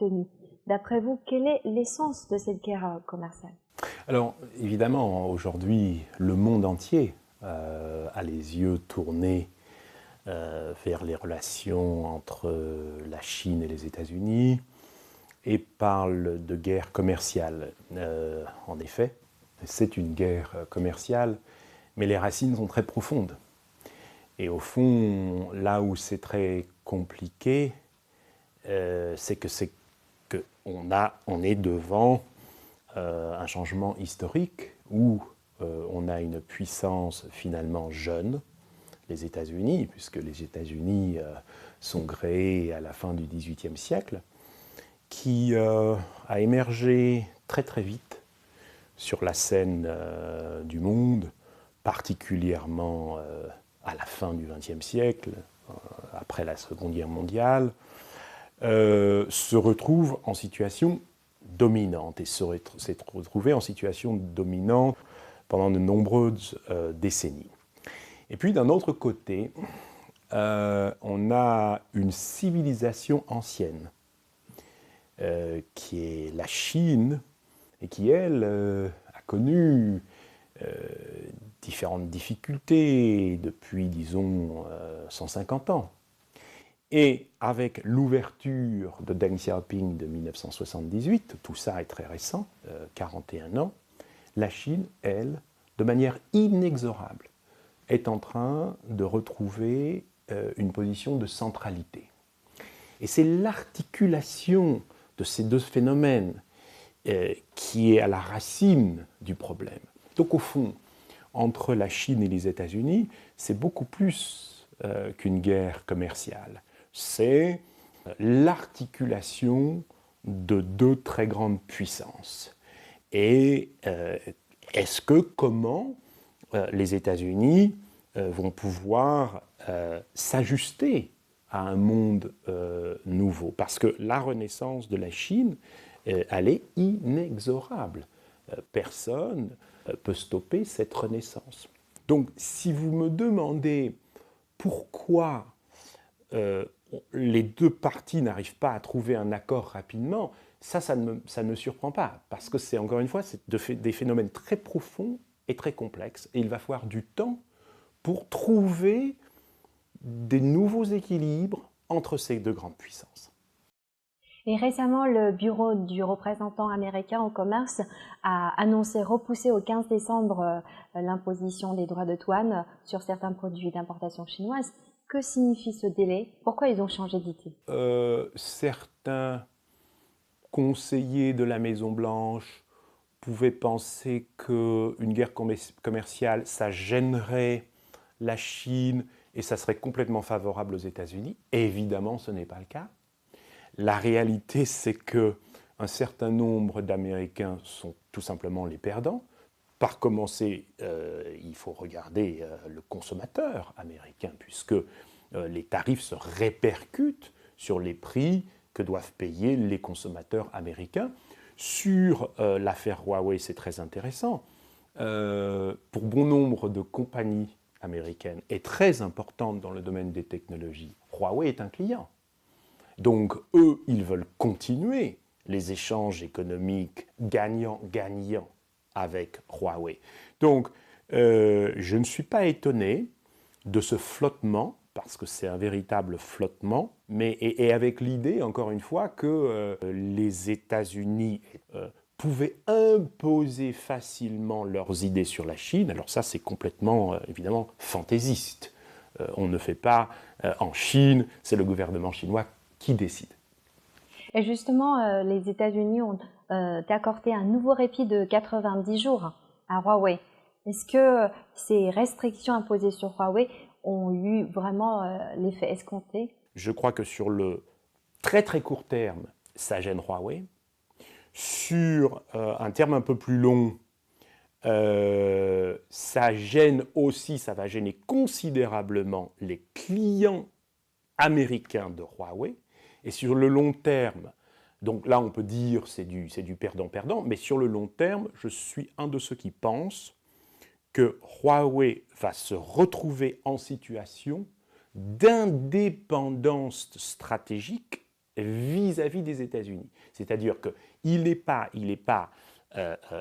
tenue. D'après vous, quelle est l'essence de cette guerre commerciale? Alors, évidemment, aujourd'hui, le monde entier a les yeux tournés vers les relations entre la Chine et les États-Unis et parle de guerre commerciale. En effet, c'est une guerre commerciale, mais les racines sont très profondes. Et au fond, là où c'est très compliqué, c'est qu'on est devant un changement historique où on a une puissance finalement jeune, les États-Unis, puisque les États-Unis sont créés à la fin du XVIIIe siècle, qui a émergé très très vite sur la scène du monde, particulièrement à la fin du XXe siècle, après la Seconde Guerre mondiale, se retrouve en situation dominante et s'est retrouvé en situation dominante pendant de nombreuses décennies. Et puis d'un autre côté, on a une civilisation ancienne qui est la Chine et qui, elle, a connu différentes difficultés depuis, disons, 150 ans. Et avec l'ouverture de Deng Xiaoping de 1978, tout ça est très récent, 41 ans, la Chine, elle, de manière inexorable, est en train de retrouver une position de centralité. Et c'est l'articulation de ces deux phénomènes qui est à la racine du problème. Donc au fond, entre la Chine et les États-Unis, c'est beaucoup plus qu'une guerre commerciale. C'est l'articulation de deux très grandes puissances. Et comment les États-Unis vont pouvoir s'ajuster à un monde nouveau? Parce que la renaissance de la Chine, elle est inexorable. Personne peut stopper cette renaissance. Donc, si vous me demandez pourquoi les deux parties n'arrivent pas à trouver un accord rapidement, ça ne me surprend pas, parce que c'est, encore une fois, c'est des phénomènes très profonds et très complexes, et il va falloir du temps pour trouver des nouveaux équilibres entre ces deux grandes puissances. Et récemment, le bureau du représentant américain au commerce a annoncé repousser au 15 décembre l'imposition des droits de douane sur certains produits d'importation chinoise. Que signifie ce délai? Pourquoi ils ont changé d'idée? Certains conseillers de la Maison-Blanche pouvaient penser qu'une guerre commerciale, ça gênerait la Chine et ça serait complètement favorable aux États-Unis. Évidemment, ce n'est pas le cas. La réalité, c'est qu'un certain nombre d'Américains sont tout simplement les perdants. Par commencer, il faut regarder le consommateur américain, puisque les tarifs se répercutent sur les prix que doivent payer les consommateurs américains. Sur l'affaire Huawei, c'est très intéressant. Pour bon nombre de compagnies américaines et très importantes dans le domaine des technologies, Huawei est un client. Donc, eux, ils veulent continuer les échanges économiques gagnant-gagnant avec Huawei. Donc, je ne suis pas étonné de ce flottement, parce que c'est un véritable flottement, et avec l'idée, encore une fois, que les États-Unis pouvaient imposer facilement leurs idées sur la Chine. Alors ça, c'est complètement, évidemment, fantaisiste. On ne fait pas en Chine, c'est le gouvernement chinois qui décide. Et justement, les États-Unis ont accordé un nouveau répit de 90 jours à Huawei. Est-ce que ces restrictions imposées sur Huawei ont eu vraiment l'effet escompté? Je crois que sur le très très court terme, ça gêne Huawei. Sur un terme un peu plus long, ça gêne aussi, ça va gêner considérablement les clients américains de Huawei. Et sur le long terme, donc là on peut dire c'est du perdant-perdant, mais sur le long terme, je suis un de ceux qui pensent que Huawei va se retrouver en situation d'indépendance stratégique vis-à-vis des États-Unis. C'est-à-dire qu'il n'est pas,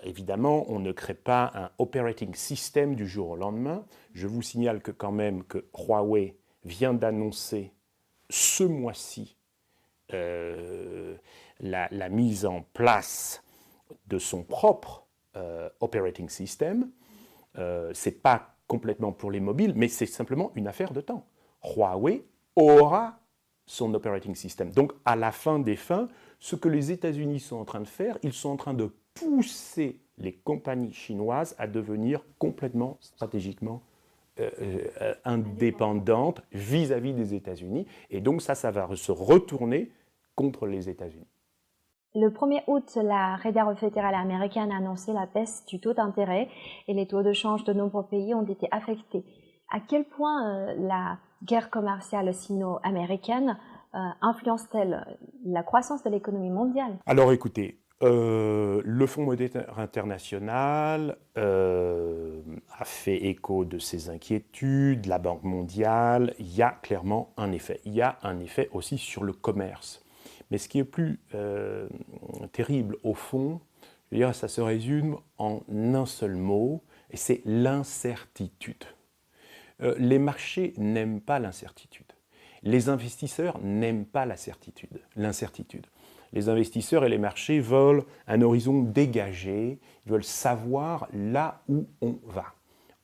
évidemment, on ne crée pas un operating system du jour au lendemain. Je vous signale que quand même que Huawei vient d'annoncer ce mois-ci la mise en place de son propre operating system. Ce n'est pas complètement pour les mobiles, mais c'est simplement une affaire de temps. Huawei aura son operating system. Donc, à la fin des fins, ce que les États-Unis sont en train de faire, ils sont en train de pousser les compagnies chinoises à devenir complètement stratégiquement indépendantes vis-à-vis des États-Unis. Et donc, ça va se retourner contre les États-Unis. Le 1er août, la Réserve fédérale américaine a annoncé la baisse du taux d'intérêt et les taux de change de nombreux pays ont été affectés. À quel point la guerre commerciale sino-américaine influence-t-elle la croissance de l'économie mondiale? Alors écoutez, le Fonds monétaire international a fait écho de ces inquiétudes, la Banque mondiale, il y a clairement un effet. Il y a un effet aussi sur le commerce. Mais ce qui est plus terrible au fond, je veux dire, ça se résume en un seul mot, et c'est l'incertitude. Les marchés n'aiment pas l'incertitude. Les investisseurs n'aiment pas l'incertitude. Les investisseurs et les marchés veulent un horizon dégagé, ils veulent savoir là où on va.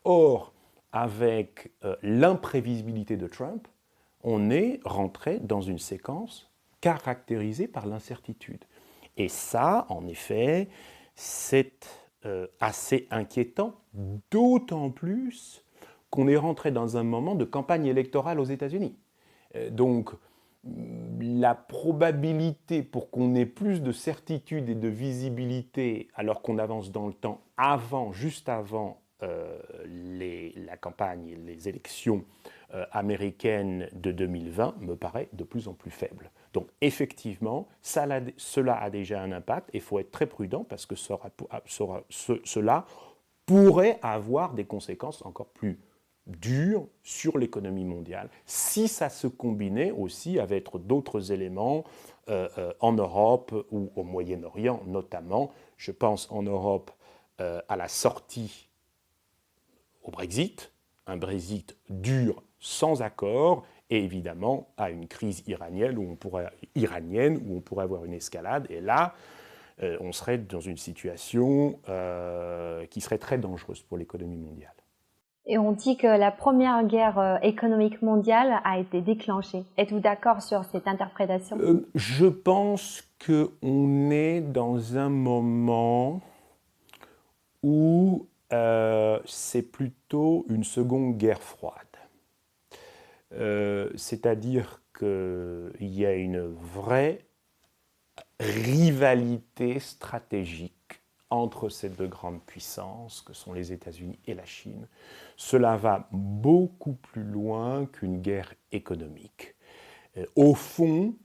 Or, avec l'imprévisibilité de Trump, on est rentré dans une séquence caractérisée par l'incertitude. Et ça, en effet, c'est assez inquiétant, d'autant plus qu'on est rentré dans un moment de campagne électorale aux États-Unis. Donc, la probabilité pour qu'on ait plus de certitude et de visibilité alors qu'on avance dans le temps juste avant la campagne, les élections américaines de 2020 me paraît de plus en plus faible. Donc effectivement, cela a déjà un impact et il faut être très prudent parce que cela pourrait avoir des conséquences encore plus dures sur l'économie mondiale si ça se combinait aussi avec d'autres éléments en Europe ou au Moyen-Orient notamment. Je pense en Europe à la sortie au Brexit, un Brexit dur sans accord, et évidemment à une crise iranienne où on pourrait avoir une escalade. Et là, on serait dans une situation qui serait très dangereuse pour l'économie mondiale. Et on dit que la première guerre économique mondiale a été déclenchée. Êtes-vous d'accord sur cette interprétation? Je pense qu'on est dans un moment où c'est plutôt une seconde guerre froide. C'est-à-dire qu'il y a une vraie rivalité stratégique entre ces deux grandes puissances que sont les États-Unis et la Chine. Cela va beaucoup plus loin qu'une guerre économique. Au fond,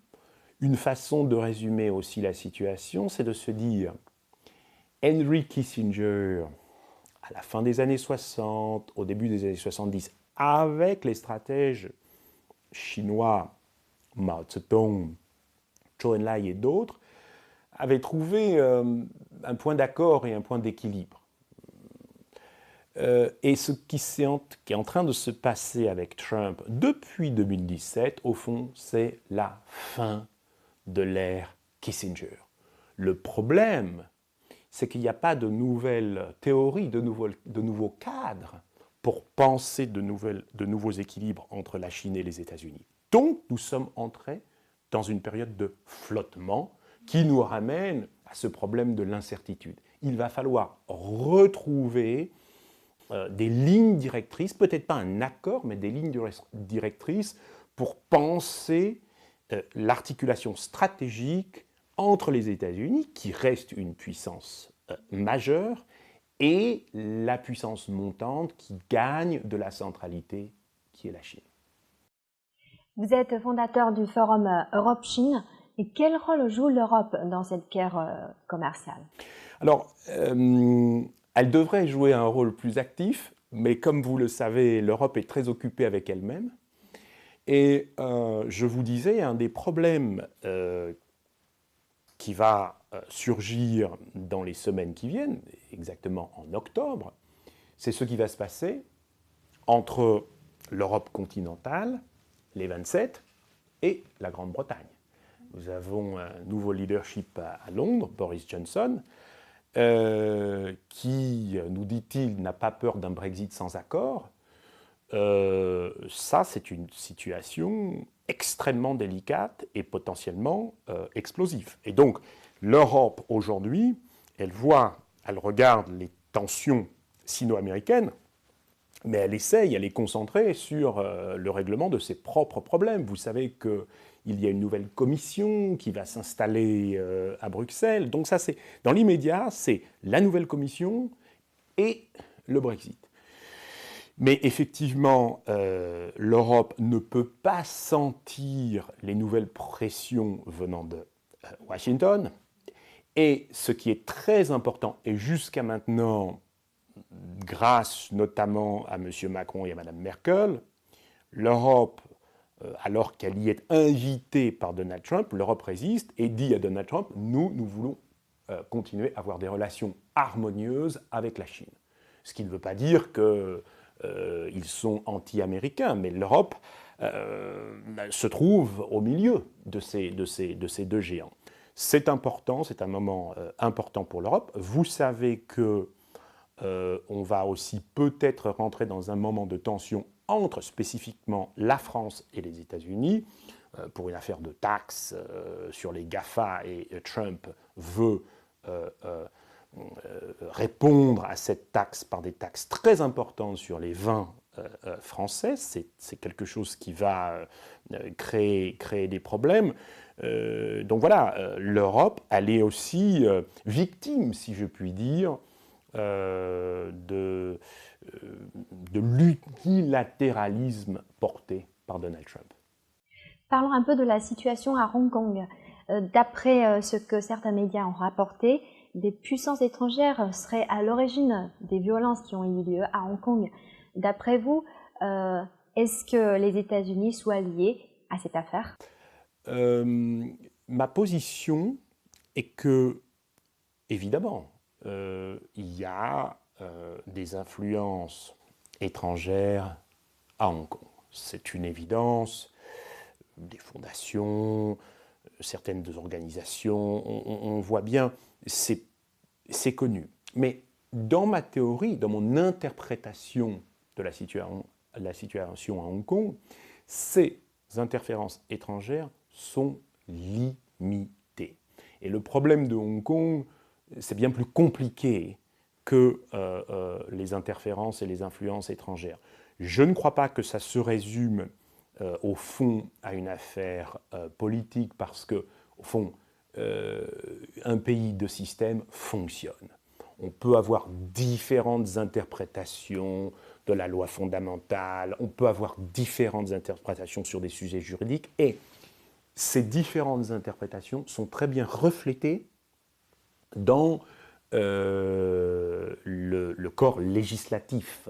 une façon de résumer aussi la situation, c'est de se dire Henry Kissinger, à la fin des années 60, au début des années 70, avec les stratèges chinois, Mao Zedong, Zhou Enlai et d'autres, avait trouvé un point d'accord et un point d'équilibre. Et ce qui est en train de se passer avec Trump depuis 2017, au fond, c'est la fin de l'ère Kissinger. Le problème, c'est qu'il n'y a pas de nouvelles théories, de nouveaux cadres pour penser de nouveaux équilibres entre la Chine et les États-Unis. Donc, nous sommes entrés dans une période de flottement qui nous ramène à ce problème de l'incertitude. Il va falloir retrouver des lignes directrices, peut-être pas un accord, mais des lignes directrices pour penser l'articulation stratégique entre les États-Unis, qui reste une puissance majeure, et la puissance montante qui gagne de la centralité, qui est la Chine. Vous êtes fondateur du forum Europe-Chine. Et quel rôle joue l'Europe dans cette guerre commerciale? Alors, elle devrait jouer un rôle plus actif, mais comme vous le savez, l'Europe est très occupée avec elle-même. Et je vous disais, un des problèmes qui va surgir dans les semaines qui viennent, exactement en octobre, c'est ce qui va se passer entre l'Europe continentale, les 27, et la Grande-Bretagne. Nous avons un nouveau leadership à Londres, Boris Johnson, qui, nous dit-il, n'a pas peur d'un Brexit sans accord. Ça, c'est une situation extrêmement délicate et potentiellement explosive. Et donc, l'Europe, aujourd'hui, elle regarde les tensions sino-américaines, mais elle est concentrée sur le règlement de ses propres problèmes. Vous savez qu'il y a une nouvelle commission qui va s'installer à Bruxelles. Donc ça, dans l'immédiat, c'est la nouvelle commission et le Brexit. Mais effectivement, l'Europe ne peut pas sentir les nouvelles pressions venant de Washington. Et ce qui est très important, et jusqu'à maintenant, grâce notamment à M. Macron et à Mme Merkel, l'Europe, alors qu'elle y est invitée par Donald Trump, l'Europe résiste et dit à Donald Trump, nous voulons continuer à avoir des relations harmonieuses avec la Chine. Ce qui ne veut pas dire qu'ils sont anti-américains, mais l'Europe se trouve au milieu de ces deux géants. C'est important, c'est un moment important pour l'Europe. Vous savez que on va aussi peut-être rentrer dans un moment de tension entre spécifiquement la France et les États-Unis pour une affaire de taxes sur les GAFA, et Trump veut répondre à cette taxe par des taxes très importantes sur les vins français. C'est quelque chose qui va créer des problèmes. Donc voilà, l'Europe, elle est aussi victime, si je puis dire, de l'unilatéralisme porté par Donald Trump. Parlons un peu de la situation à Hong Kong. D'après ce que certains médias ont rapporté, des puissances étrangères seraient à l'origine des violences qui ont eu lieu à Hong Kong. D'après vous, est-ce que les États-Unis soient liés à cette affaire? Ma position est que, évidemment, il y a des influences étrangères à Hong Kong. C'est une évidence. Des fondations, certaines organisations, on voit bien, c'est connu. Mais dans ma théorie, dans mon interprétation de la situation à Hong Kong, ces interférences étrangères sont limitées. Et le problème de Hong Kong, c'est bien plus compliqué que les interférences et les influences étrangères. Je ne crois pas que ça se résume au fond à une affaire politique, parce que, au fond, un pays de système fonctionne. On peut avoir différentes interprétations de la loi fondamentale, on peut avoir différentes interprétations sur des sujets juridiques, et ces différentes interprétations sont très bien reflétées dans le corps législatif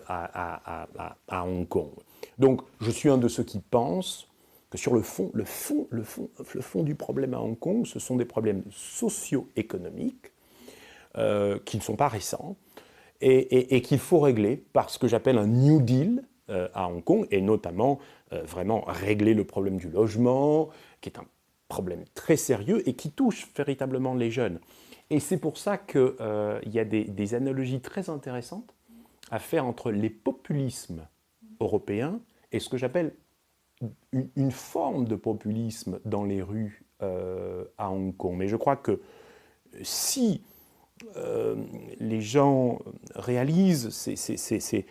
à Hong Kong. Donc, je suis un de ceux qui pensent que sur le fond du problème à Hong Kong, ce sont des problèmes socio-économiques qui ne sont pas récents et qu'il faut régler par ce que j'appelle un New Deal à Hong Kong, et notamment vraiment régler le problème du logement, qui est un problème très sérieux et qui touche véritablement les jeunes. Et c'est pour ça qu'il y a des analogies très intéressantes à faire entre les populismes européens et ce que j'appelle une forme de populisme dans les rues à Hong Kong. Mais je crois que si les gens réalisent ces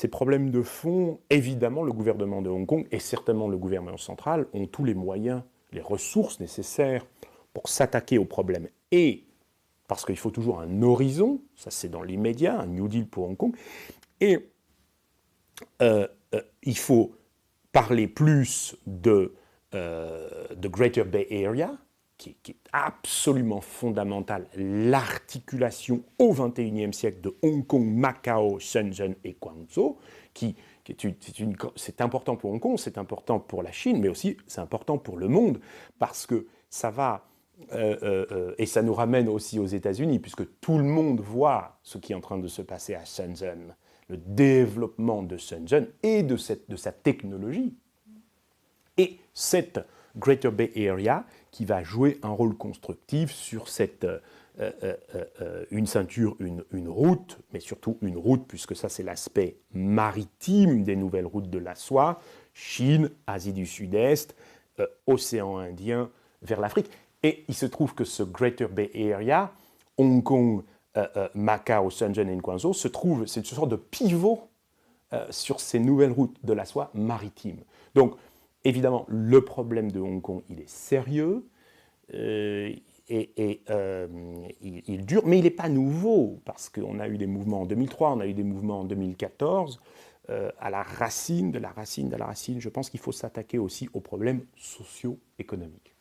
problèmes de fond, évidemment le gouvernement de Hong Kong et certainement le gouvernement central ont tous les moyens, les ressources nécessaires pour s'attaquer aux problèmes. Et parce qu'il faut toujours un horizon, ça c'est dans l'immédiat, un New Deal pour Hong Kong, et il faut parler plus de Greater Bay Area, qui est absolument fondamentale, l'articulation au XXIe siècle de Hong Kong, Macao, Shenzhen et Guangzhou, qui C'est important pour Hong Kong, c'est important pour la Chine, mais aussi c'est important pour le monde, parce que ça va, et ça nous ramène aussi aux États-Unis, puisque tout le monde voit ce qui est en train de se passer à Shenzhen, le développement de Shenzhen et de sa technologie. Et cette Greater Bay Area qui va jouer un rôle constructif sur une ceinture, une route, mais surtout une route, puisque ça c'est l'aspect maritime des nouvelles routes de la soie, Chine, Asie du Sud-Est, océan Indien, vers l'Afrique. Et il se trouve que ce Greater Bay Area, Hong Kong, Macao, Shenzhen et Guangzhou, c'est une sorte de pivot sur ces nouvelles routes de la soie maritime. Donc, évidemment, le problème de Hong Kong, il est sérieux, il dure, mais il n'est pas nouveau, parce qu'on a eu des mouvements en 2003, on a eu des mouvements en 2014. À la racine de la racine, je pense qu'il faut s'attaquer aussi aux problèmes socio-économiques.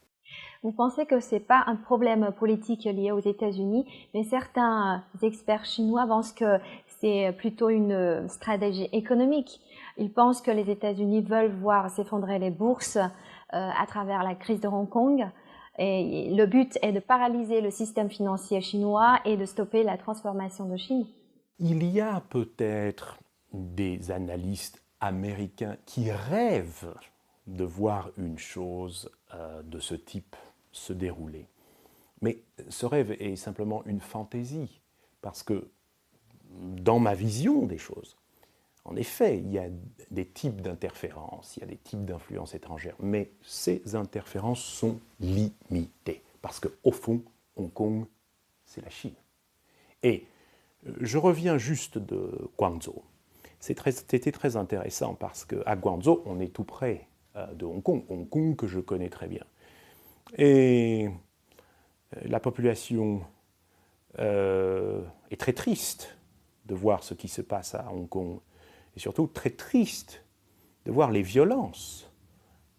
Vous pensez que ce n'est pas un problème politique lié aux États-Unis, mais certains experts chinois pensent que c'est plutôt une stratégie économique. Ils pensent que les États-Unis veulent voir s'effondrer les bourses à travers la crise de Hong Kong. Et le but est de paralyser le système financier chinois et de stopper la transformation de Chine. Il y a peut-être des analystes américains qui rêvent de voir une chose de ce type se dérouler. Mais ce rêve est simplement une fantaisie, parce que dans ma vision des choses, en effet, il y a des types d'interférences, il y a des types d'influences étrangères, mais ces interférences sont limitées, parce qu'au fond, Hong Kong, c'est la Chine. Et je reviens juste de Guangzhou. C'était très intéressant, parce qu'à Guangzhou, on est tout près de Hong Kong que je connais très bien. Et la population est très triste de voir ce qui se passe à Hong Kong, et surtout très triste de voir les violences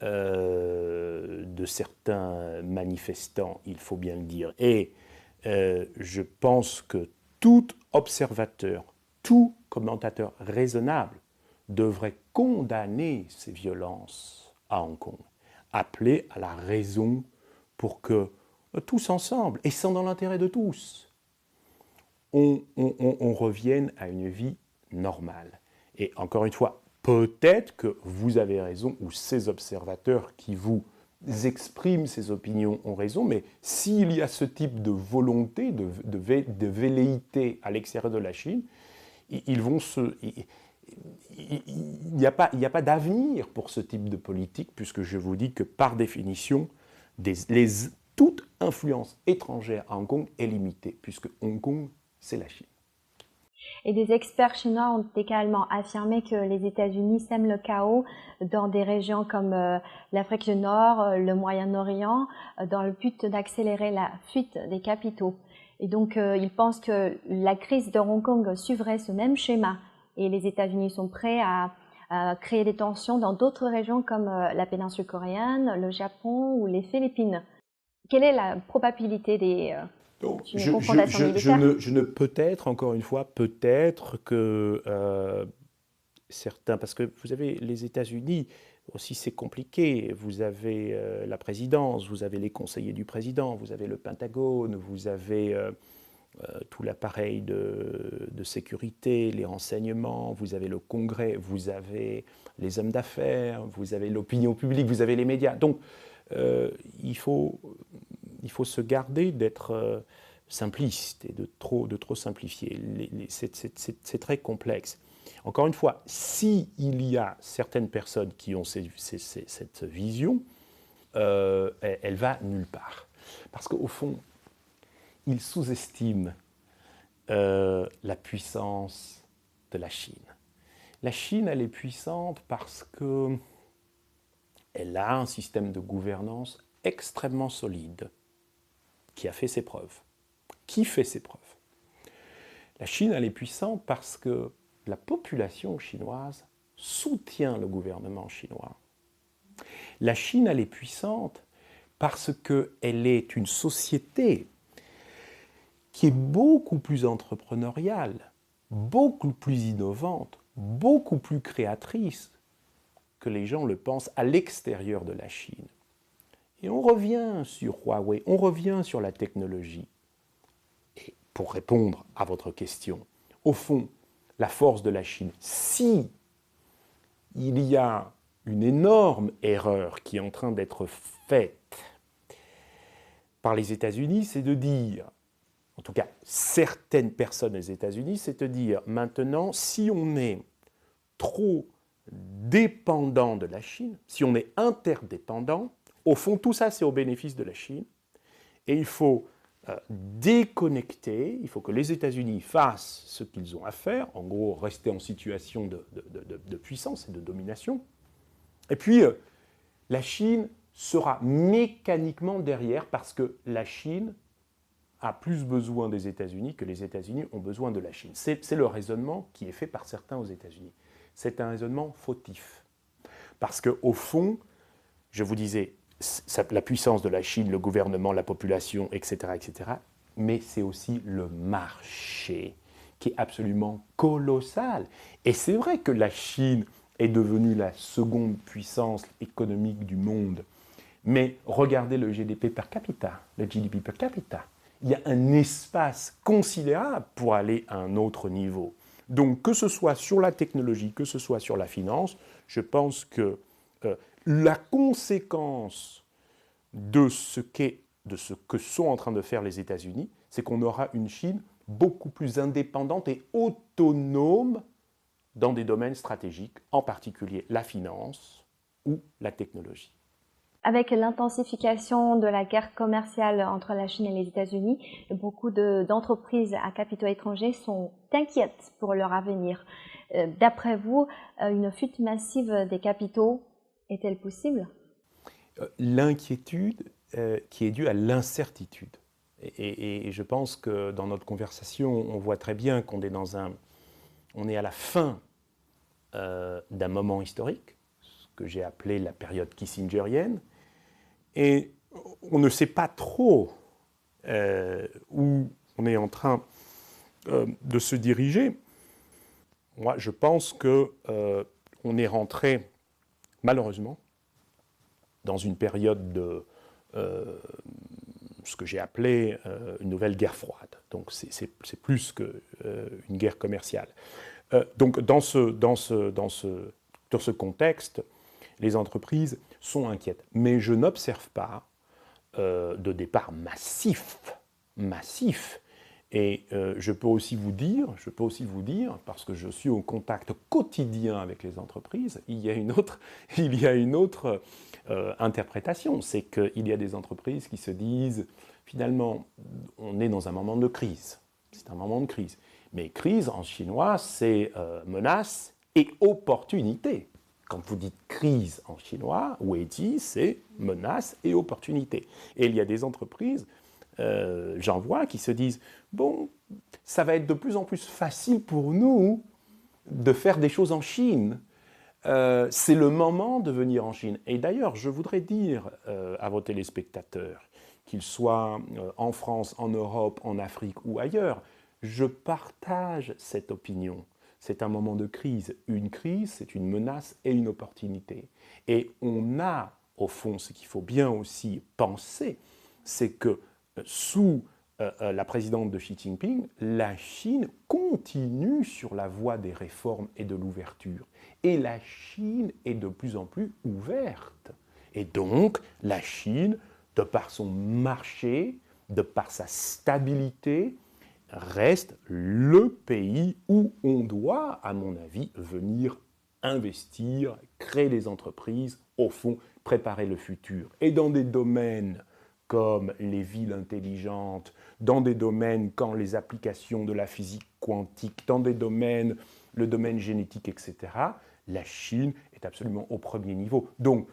de certains manifestants, il faut bien le dire. Et je pense que tout observateur, tout commentateur raisonnable devrait condamner ces violences à Hong Kong, appeler à la raison pour que tous ensemble, et sans dans l'intérêt de tous, on revienne à une vie normale. Et encore une fois, peut-être que vous avez raison, ou ces observateurs qui vous expriment ces opinions ont raison, mais s'il y a ce type de volonté, de velléité à l'extérieur de la Chine, il n'y a pas d'avenir pour ce type de politique, puisque je vous dis que par définition, toute influence étrangère à Hong Kong est limitée, puisque Hong Kong, c'est la Chine. Et des experts chinois ont également affirmé que les États-Unis sèment le chaos dans des régions comme l'Afrique du Nord, le Moyen-Orient, dans le but d'accélérer la fuite des capitaux. Et donc, ils pensent que la crise de Hong Kong suivrait ce même schéma. Et les États-Unis sont prêts à créer des tensions dans d'autres régions comme la péninsule coréenne, le Japon ou les Philippines. Quelle est la probabilité des confrontations militaires? Je ne peut-être, encore une fois, peut-être que certains, parce que vous avez les États-Unis, aussi c'est compliqué, vous avez la présidence, vous avez les conseillers du président, vous avez le Pentagone, vous avez tout l'appareil de sécurité, les renseignements, vous avez le Congrès, vous avez les hommes d'affaires, vous avez l'opinion publique, vous avez les médias. Donc il faut se garder d'être simpliste et de trop simplifier. C'est très complexe. Encore une fois, s'il y a certaines personnes qui ont cette vision, elle va nulle part. Parce qu'au fond, ils sous-estiment la puissance de la Chine. La Chine, elle est puissante parce qu'elle a un système de gouvernance extrêmement solide, qui a fait ses preuves. Qui fait ses preuves? La Chine, elle est puissante parce que la population chinoise soutient le gouvernement chinois. La Chine, elle est puissante parce qu'elle est une société qui est beaucoup plus entrepreneuriale, beaucoup plus innovante, beaucoup plus créatrice que les gens le pensent à l'extérieur de la Chine. Et on revient sur Huawei, on revient sur la technologie. Et pour répondre à votre question, au fond, la force de la Chine, si il y a une énorme erreur qui est en train d'être faite par les États-Unis, c'est de dire, en tout cas certaines personnes aux États-Unis, c'est de dire maintenant, si on est trop dépendant de la Chine, si on est interdépendant, au fond tout ça c'est au bénéfice de la Chine, et il faut déconnecter, il faut que les États-Unis fassent ce qu'ils ont à faire, en gros rester en situation de puissance et de domination, et puis la Chine sera mécaniquement derrière parce que la Chine a plus besoin des États-Unis que les États-Unis ont besoin de la Chine. C'est le raisonnement qui est fait par certains aux États-Unis. C'est un raisonnement fautif. Parce qu'au fond, je vous disais, la puissance de la Chine, le gouvernement, la population, etc., mais c'est aussi le marché qui est absolument colossal. Et c'est vrai que la Chine est devenue la seconde puissance économique du monde. Mais regardez le GDP per capita, le GDP per capita. Il y a un espace considérable pour aller à un autre niveau. Donc que ce soit sur la technologie, que ce soit sur la finance, je pense que la conséquence de ce que sont en train de faire les États-Unis, c'est qu'on aura une Chine beaucoup plus indépendante et autonome dans des domaines stratégiques, en particulier la finance ou la technologie. Avec l'intensification de la guerre commerciale entre la Chine et les États-Unis, beaucoup d'entreprises à capitaux étrangers sont inquiètes pour leur avenir. D'après vous, une fuite massive des capitaux est-elle possible? L'inquiétude qui est due à l'incertitude. Et je pense que dans notre conversation, on voit très bien qu'on est on est à la fin d'un moment historique, ce que j'ai appelé la période kissingerienne, et on ne sait pas trop où on est en train de se diriger. Moi, je pense qu'on est rentré, malheureusement, dans une période de ce que j'ai appelé une nouvelle guerre froide. Donc c'est plus qu'une guerre commerciale. Donc dans ce contexte, les entreprises sont inquiètes. Mais je n'observe pas de départ massif. Et je peux aussi vous dire, parce que je suis au contact quotidien avec les entreprises, il y a une autre interprétation. C'est qu'il y a des entreprises qui se disent, finalement, on est dans un moment de crise. C'est un moment de crise. Mais crise, en chinois, c'est menace et opportunité. Quand vous dites crise en chinois, weiji, c'est menace et opportunité. Et il y a des entreprises, j'en vois, qui se disent « Bon, ça va être de plus en plus facile pour nous de faire des choses en Chine. C'est le moment de venir en Chine. » Et d'ailleurs, je voudrais dire à vos téléspectateurs, qu'ils soient en France, en Europe, en Afrique ou ailleurs, je partage cette opinion. C'est un moment de crise. Une crise, c'est une menace et une opportunité. Et on a, au fond, ce qu'il faut bien aussi penser, c'est que sous la présidente de Xi Jinping, la Chine continue sur la voie des réformes et de l'ouverture. Et la Chine est de plus en plus ouverte. Et donc, la Chine, de par son marché, de par sa stabilité, reste le pays où on doit, à mon avis, venir investir, créer des entreprises, au fond, préparer le futur. Et dans des domaines comme les villes intelligentes, dans des domaines comme les applications de la physique quantique, dans des domaines, le domaine génétique, etc., la Chine est absolument au premier niveau. Donc,